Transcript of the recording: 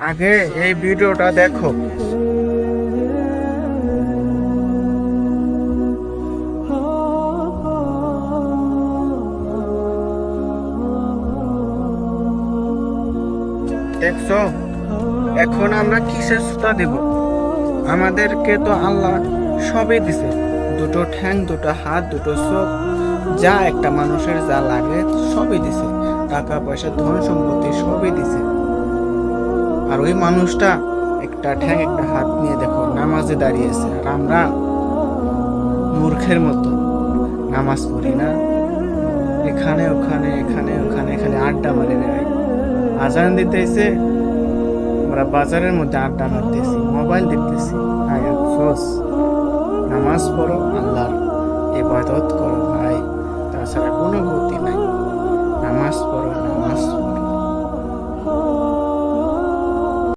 আগে এই ভিডিওটা দেখো। দেখছো, এখন আমরা কিসের সুতা দেব? আমাদেরকে তো আল্লাহ সবই দিছে, দুটো ঠ্যাং, দুটো হাত, দুটো চোখ, যা একটা মানুষের যা লাগে সবই দিছে, টাকা পয়সা ধন সম্পত্তি সবই দিছে। আর ওই মানুষটা একটা ঠ্যাং একটা হাত নিয়ে দেখো নামাজে দাঁড়িয়েছে, আর আমরা মূর্খের মতো নামাজ পড়ি না, এখানে ওখানে এখানে ওখানে খালি আড্ডা মারি বেড়াই। আজান দিতেছে, আমরা বাজারের মধ্যে আড্ডা মারতেছি, মোবাইল দেখতেছি। হায় আফসোস! নামাজ পড়ো, আল্লাহর ইবাদত করো ভাই, তাছাড়া কোনো গতি নাই। নামাজ পড়ো, নামাজ পড়ো।